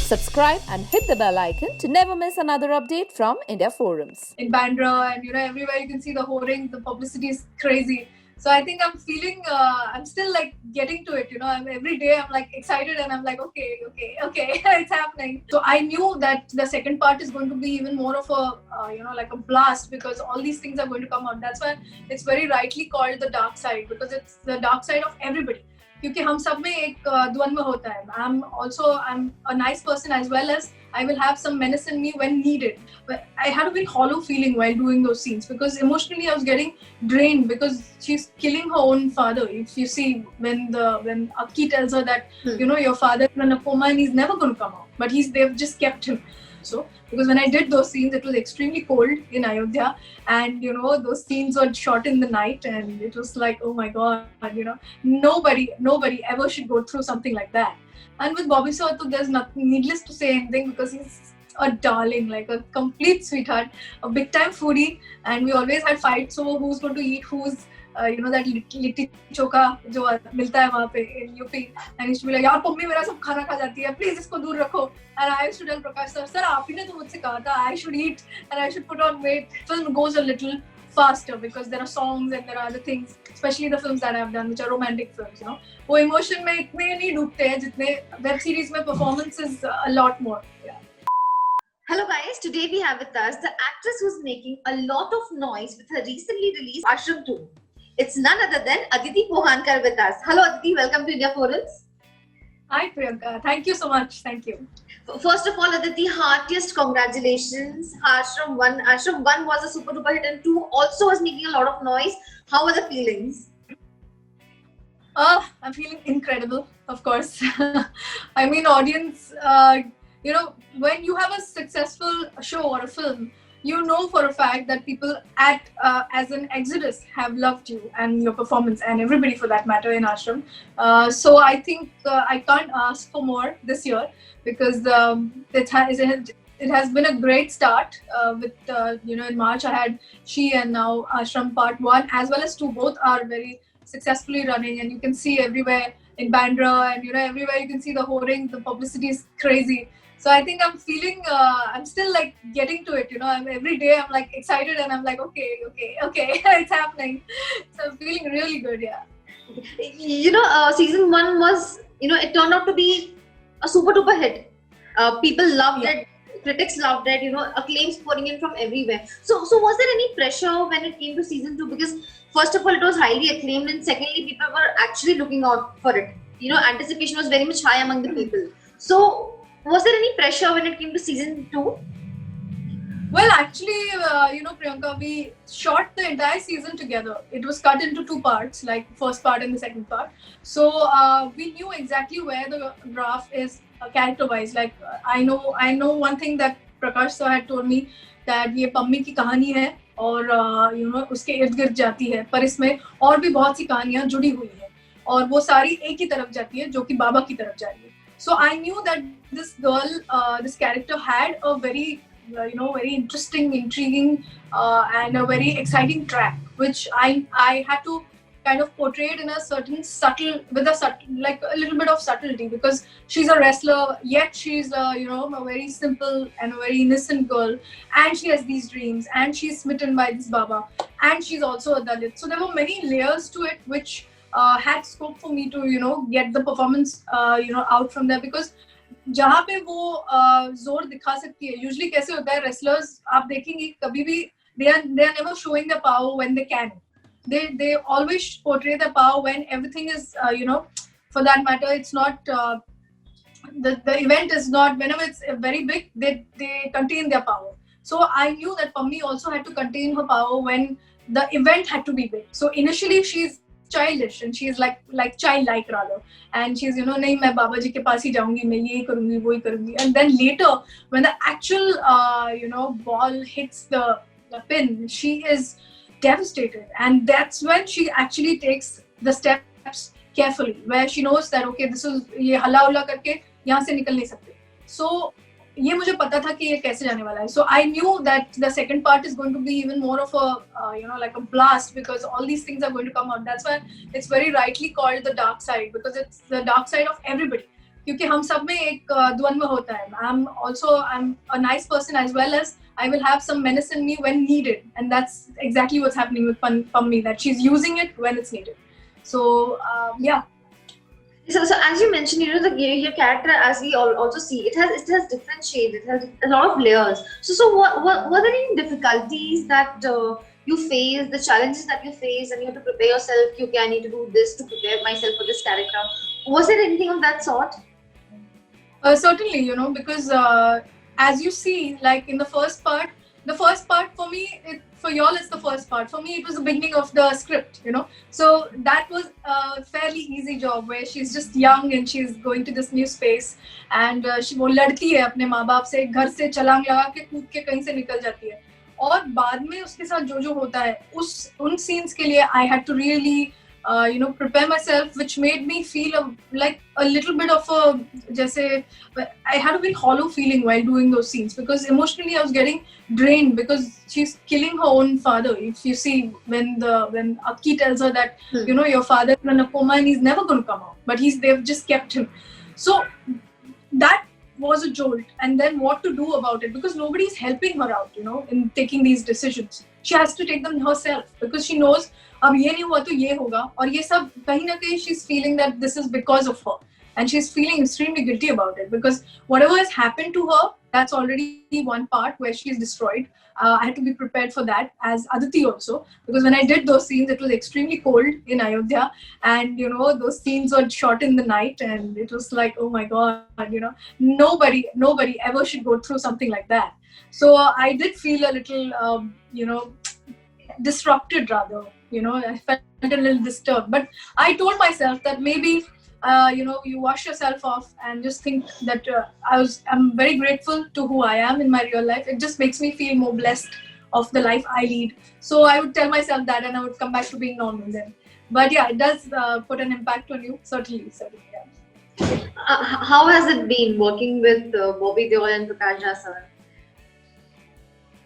Subscribe and hit the bell icon to never miss another update from India Forums. In Bandra and everywhere you can see the hoarding, the publicity is crazy. So I think I'm feeling, I'm still like getting to it, every day I'm like excited and I'm like, okay, it's happening. So I knew that the second part is going to be even more of a, like a blast because all these things are going to come out. That's why it's very rightly called the dark side because it's the dark side of everybody. क्योंकि हम सब में एक द्वंद्व होता है. I'm a nice person as well as I will have some menace in me when needed. But I had a very hollow feeling while doing those scenes because emotionally I was getting drained because she's killing her own father. If you see when Akki tells her that your father is in a coma and he's never going to come out, but they've just kept him. So because when I did those scenes, it was extremely cold in Ayodhya, and those scenes were shot in the night, and it was like, oh my god, nobody ever should go through something like that. And with Bobby Deol, there's nothing needless to say anything because he's a darling, like a complete sweetheart, a big time foodie, and we always had fights over who's going to eat who's. That litti chokha जो मिलता है वहाँ पे in UP, and used to be like, यार mummy मेरा सब खाना खा जाती है, please इसको दूर रखो. And I used to tell Prakash sir आप ही ने तो मुझसे कहा था I should eat and I should put on weight. Film goes a little faster because there are songs and there are other things, especially the films that I have done which are romantic films. वो emotion में इतने नहीं डूबते हैं जितने web series में performance is a lot more. Yeah. Hello guys, today we have with us the actress who's making a lot of noise with her recently released Ashram 2. It's none other than Aaditi Pohankar with us. Hello Aditi, welcome to India Forums. Hi Priyanka, thank you so much. Thank you. First of all, Aditi, heartiest congratulations. Ashram 1 was a super duper hit and 2 also was making a lot of noise. How are the feelings? I'm feeling incredible, of course. I mean, audience, when you have a successful show or a film, you know for a fact that people as an Exodus have loved you and your performance and everybody for that matter in Ashram. So I think I can't ask for more this year because it has been a great start with, in March I had She and now Ashram Part 1 as well as 2. Both are very successfully running and you can see everywhere in Bandra and everywhere you can see the hoarding, the publicity is crazy. So I think I'm feeling, I'm still like getting to it, every day I'm like excited and I'm like, okay, it's happening. So I'm feeling really good, yeah. Season 1 was, it turned out to be a super duper hit. People loved it, critics loved it, acclaims pouring in from everywhere. So was there any pressure when it came to season 2? Because first of all, it was highly acclaimed and secondly, people were actually looking out for it. Anticipation was very much high among the people. So was there any pressure when it came to season 2? Well, actually, Priyanka, we shot the entire season together. It was cut into 2 parts, like first part and the second part. So we knew exactly where the graph is character-wise. Like I know one thing that Prakash sir had told me that ये पम्मी की कहानी है और उसके इर्द गिर्द जाती है, पर इसमें और भी बहुत सी कहानियां जुड़ी हुई हैं और वो सारी एक ही तरफ जाती है जो कि बाबा की तरफ जा रही है. So I knew that this girl, this character had a very, very interesting, intriguing, and a very exciting track, which I had to kind of portray it in a certain like a little bit of subtlety because she's a wrestler, yet she's a very simple and a very innocent girl, and she has these dreams, and she's smitten by this Baba, and she's also a Dalit. So there were many layers to it, which had scope for me to get the performance out from there because जहाँ पे वो जोर दिखा सकती है usually कैसे होता है wrestlers आप देखेंगे कभी भी they are never showing their power when they can. They always portray their power when everything is for that matter it's not the event is not, whenever it's very big they contain their power. So I knew that Pammi also had to contain her power when the event had to be big. So initially she's childish and she's like childlike rather, and she's नहीं मैं बाबा जी के पास ही जाऊंगी, मैं ये करूंगी वो करूंगी, and then later when the actual ball hits the pin, she is devastated, and that's when she actually takes the steps carefully where she knows that okay this is ये हल्ला उल्ला करके यहाँ से निकल नहीं सकते. So ये मुझे पता था कि ये कैसे जाने वाला है. So I knew that the second part is going to be even more of a like a blast because all these things are going to come out. That's why it's very rightly called the dark side because it's the dark side of everybody. क्योंकि हम सब में एक द्वंद्व होता है. I'm a nice person as well as I will have some menace in me when needed, and that's exactly what's happening with Pammi, that she's using it when it's needed. So yeah. So as you mentioned, your character, as we also see, it has different shades. It has a lot of layers. So what were there any difficulties that you faced, the challenges that you faced, and you have to prepare yourself? Okay, I need to do this to prepare myself for this character. Was there anything of that sort? Certainly, because as you see, like in the first part for me, for y'all it's the first part. For me, it was the beginning of the script, So that was a fairly easy job where she's just young and she's going to this new space, and वो लड़ती है अपने माँ बाप से, घर से छलांग लगा के कूद के कहीं से निकल जाती है, और बाद में उसके साथ जो होता है उन scenes के लिए I had to really prepare myself, which made me feel like a little bit of I had a very hollow feeling while doing those scenes, because emotionally I was getting drained, because she's killing her own father. If you see when Akki tells her that your father is in a coma and he's never going to come out, but they've just kept him. So that was a jolt, and then what to do about it, because nobody's helping her out, in taking these decisions. She has to take them herself, because she knows अब ये नहीं हुआ तो ये होगा, और ये सब कहीं ना कहीं she's feeling that this is because of her, and she's feeling extremely guilty about it, because whatever has happened to her, that's already one part where she's destroyed. I had to be prepared for that, as Aditi also, because when I did those scenes, it was extremely cold in Ayodhya, and those scenes were shot in the night, and it was like, oh my god, nobody ever should go through something like that. So I did feel a little disrupted, rather. I felt a little disturbed, but I told myself that maybe you wash yourself off and just think that I'm very grateful to who I am in my real life. It just makes me feel more blessed of the life I lead. So I would tell myself that, and I would come back to being normal then. But yeah, it does put an impact on you, certainly. Yeah. How has it been working with Bobby Deol and Prakash Jha sir?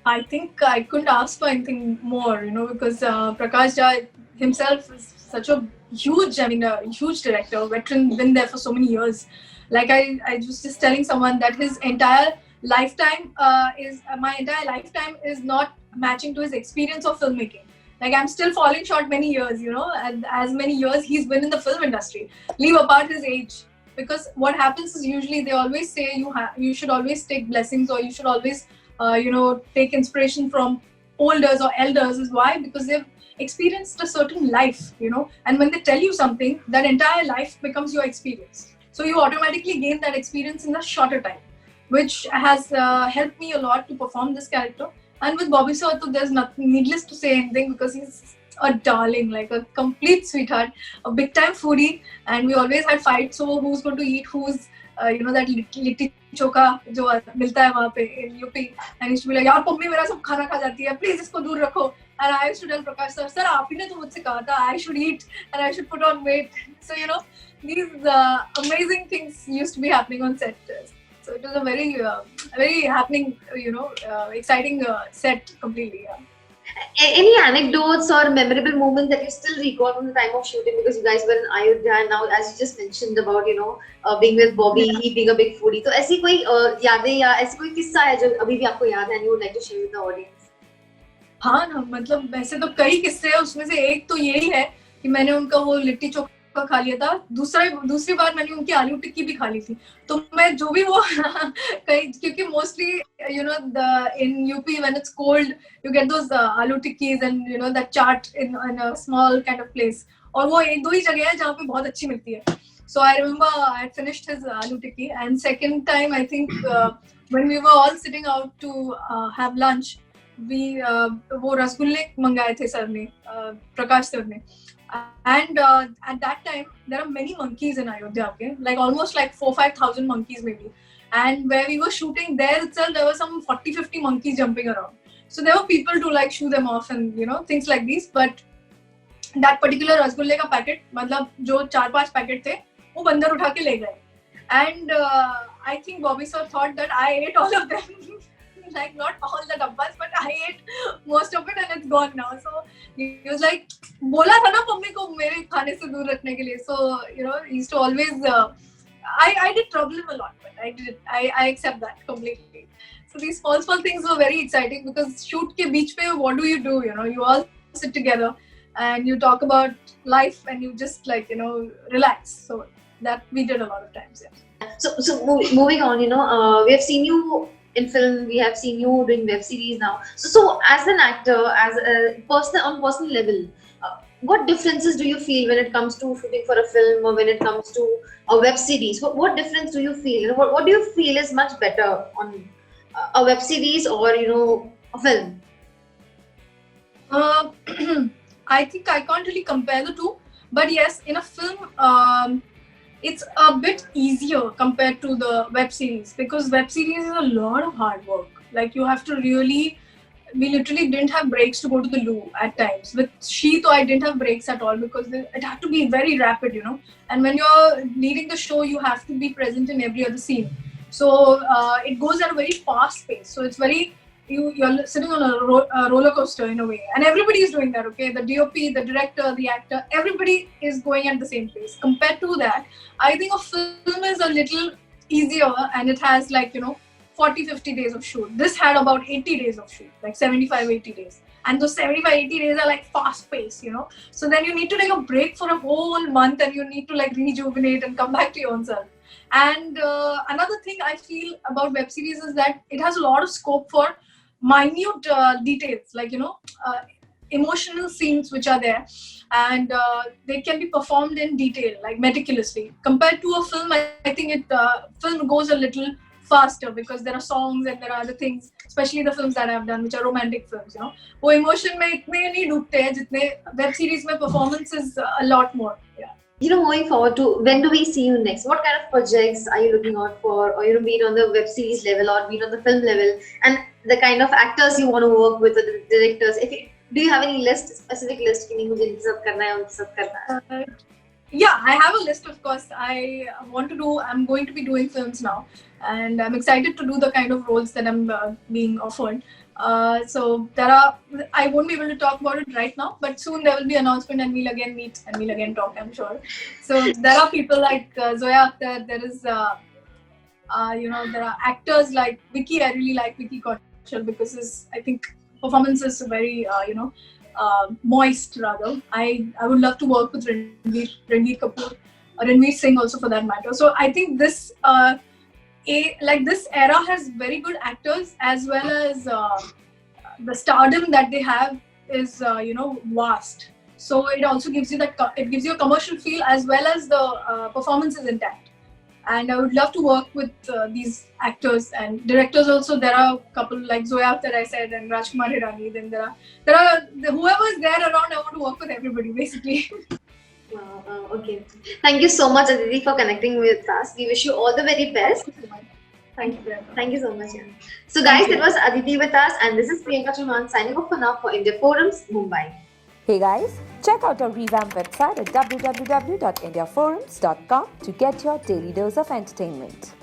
I think I couldn't ask for anything more, because Prakash Jha himself is such a huge director, veteran, been there for so many years. Like I was just telling someone that his entire lifetime my entire lifetime is not matching to his experience of filmmaking. Like I'm still falling short many years, and as many years he's been in the film industry. Leave apart his age. Because what happens is usually they always say you should always take blessings, or you should always take inspiration from olders or elders. Is why? Because they've experienced a certain life, and when they tell you something, that entire life becomes your experience. So you automatically gain that experience in a shorter time, which has helped me a lot to perform this character. And with Bobby sir, there's nothing needless to say anything, because he's a darling, like a complete sweetheart, a big time foodie, and we always had fights over who's going to eat who's that litti choka जो मिलता है वहाँ पे in UP, and he used to be like, यार पम्मी मेरा सब खाना खा जाती है, please इसको दूर रखो. And I used to tell Prakash sir, आप ही ने तो मुझसे कहा था I should eat and I should put on weight. So these amazing things used to be happening on set. So it was a very happening, exciting set completely. Yeah. Any anecdotes or memorable moments that you still recall from the time of shooting, because you guys were in Ayodhya, and now as you just mentioned about being with Bobby, he being a big foodie, तो ऐसी कोई यादें या ऐसी कोई किस्सा है जो अभी भी आपको याद है and you would like to share with the audience? हाँ ना, मतलब वैसे तो कई किस्से हैं, उसमें से एक तो यही है कि मैंने उनका वो लिट्टी चोखा खा लिया था. दूसरी बार मैंने उनकी आलू टिक्की भी खा ली थी. तो मैं जो भी वो क्योंकि mostly in UP when it's cold you get those आलू tikkis and that chaat in a small kind of place, और वो एक दो ही जगह है जहाँ पे बहुत अच्छी मिलती है. So I remember I had finished his aloo tikki, and second time I think when we were all sitting out to have lunch, वो रसगुल्ले मंगाए थे सर ने, प्रकाश सर ने. And at that time there are many monkeys in Ayodhya, okay? Like almost like 4,000-5,000 monkeys maybe, and where we were shooting there itself there were some 40-50 monkeys jumping around. So there were people to like shoo them off and things like these. But that particular रसगुल्ले का packet, मतलब जो 4-5 packet थे, वो बंदर उठा के ले गए. And I think Bobby sir thought that I ate all of them. Like not all the dabbas, but I ate most of it and it's gone now. So he was like, बोला था ना mummy को मेरे खाने से दूर रखने के लिए. So he used to always I did trouble him a lot, but I accept that completely. So these small things were very exciting because shoot ke beech mein, what do? You know, you all sit together and you talk about life and you just like, you know, relax. So that we did a lot of times, yeah. Moving on, we have seen you in film, we have seen you doing web series now. So as an actor, as a person on personal level, what differences do you feel when it comes to shooting for a film or when it comes to a web series? What difference do you feel? What do you feel is much better on a web series or a film? I think I can't really compare the two, but yes, in a film, it's a bit easier compared to the web series because web series is a lot of hard work. Like you have to really, we literally didn't have breaks to go to the loo at times. With Sheet, I didn't have breaks at all because it had to be very rapid, you know. And when you're leading the show, you have to be present in every other scene. So it goes at a very fast pace. So it's very, you're sitting on a roller coaster in a way. And everybody is doing that, okay? The DOP, the director, the actor, everybody is going at the same pace. Compared to that, I think a film is a little easier and it has like, 40-50 days of shoot. This had about 80 days of shoot, like 75-80 days. And those 75-80 days are like fast paced, So then you need to take a break for a whole month and you need to like rejuvenate and come back to your own self. And another thing I feel about web series is that it has a lot of scope for minute details, like, emotional scenes which are there. And they can be performed in detail, like meticulously. Compared to a film, I think film goes a little faster because there are songs and there are other things, especially the films that I have done, which are romantic films, वो emotion में इतने नहीं डूबते हैं जितने web series में performance is a lot more. Yeah. Moving forward to when do we see you next? What kind of projects are you looking out for, or being on the web series level or being on the film level, and the kind of actors you want to work with, or the directors? Do you have any specific list? कि नहीं मुझे इनके साथ करना है, उनके साथ करना है? Yeah, I have a list, of course. I'm going to be doing films now, and I'm excited to do the kind of roles that I'm being offered. So I won't be able to talk about it right now, but soon there will be an announcement and we'll again meet and we'll again talk, I'm sure. So there are people like Zoya Akhtar, there is, there are actors like Vicky. I really like Vicky Kaushal because I think performance is very, moist rather. I would love to work with Ranveer Kapoor, or Ranveer Singh also for that matter. So I think this this era has very good actors, as well as the stardom that they have is vast. So it also gives you it gives you a commercial feel as well as the performance is intact. And I would love to work with these actors and directors also. There are a couple like Zoya that I said and Rajkumar Hirani. Then there are whoever is there around. I want to work with everybody basically. Okay. Thank you so much, Aaditi, for connecting with us. We wish you all the very best. Thank you so much. Yeah. So guys, it was Aaditi with us, and this is Priyanka Chauhan signing off for now for India Forums, Mumbai. Hey guys, check out our revamped website at www.indiaforums.com to get your daily dose of entertainment.